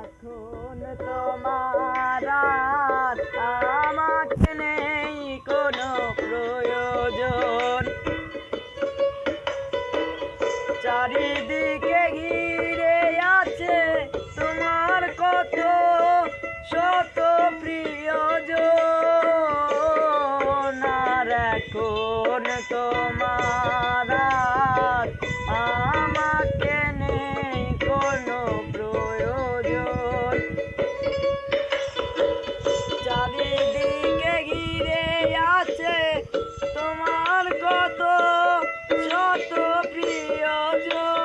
এখন তোমার আর আমাকে নেই কোনো প্রয়োজন, চারিদিকে ঘিরে আছে তোমার কত শত প্রিয়জন। আর এখন তোমার আর আমাকে নেই কোনো প্রয়োজন, চারিদিকে ঘিরে আছে তোমার কত শত প্রিয়জন।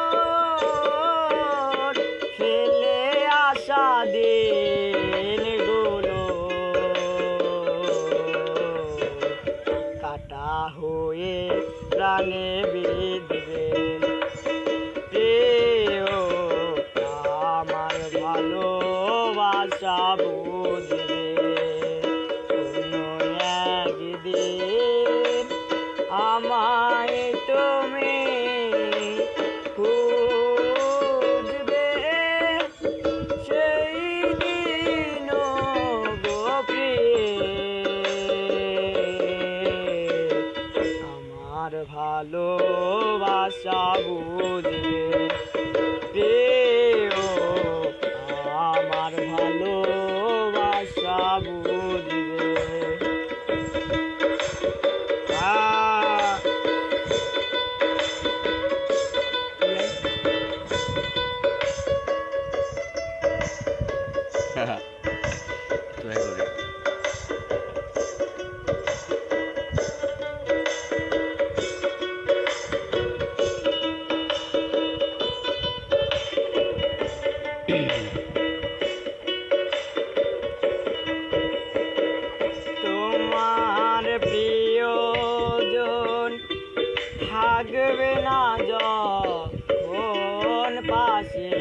ফেলে আসা দিনগুলো কাটা হয়ে প্রাণে বিঁধবে, আমার ভালোবাসা বুঝবে কোনো একদিন আমায় তুমি খুঁজবে, সেই দিন গো প্রিয়ে আমার ভালোবাসা বুঝবে, প্রিয় আমার ভালোবাসা বুঝবে। তোমার প্রিয়জন থাকবে না যখন পাশে,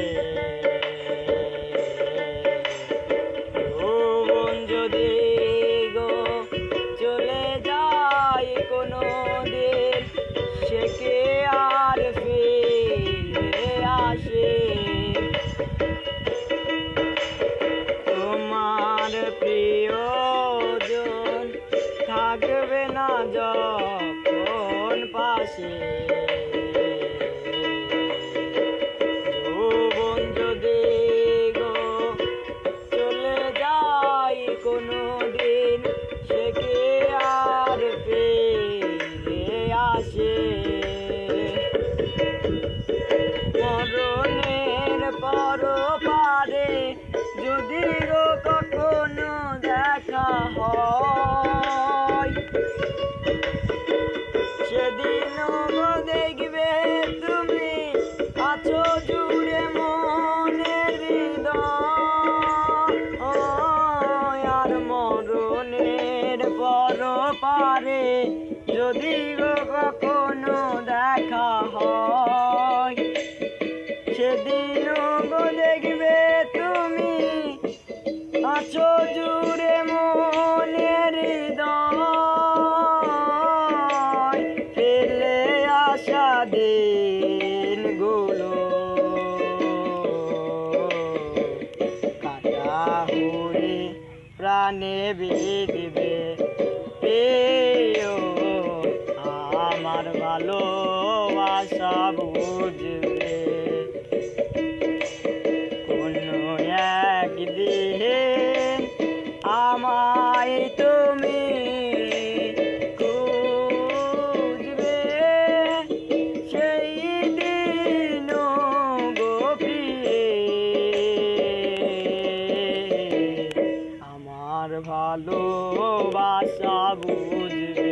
যৌবন যদি গো চলে যায় কোনো দিন, সে কে আর ফিরে আসে। তোমার প্রিয়জন থাকবে না যখন পাশে, যৌবন যদি গো চলে যায় কোনো দিন, সে কে আর ফিরে আসে। মরণের পর পারে যদি গো কখনো দেখা হয়, সেদিনও গো দেখবে তুমি আছো জুড়ে মনের হৃদয়। আর মরণের পর পারে যদি গো কখনো দেখা হয়, সেদিনও গো দেখবে তুমি আছো জুড়ে মনের হৃদয়। ফেলে আসা দিনগুলো কাটা হয়ে প্রাণে বিঁধবে, আমার ভালোবাসা বুঝবে কোনো একদিন আমায় তুমি খুঁজবে, সেই দিন গো প্রিয়ে আমার ভালোবাসা বুঝবে।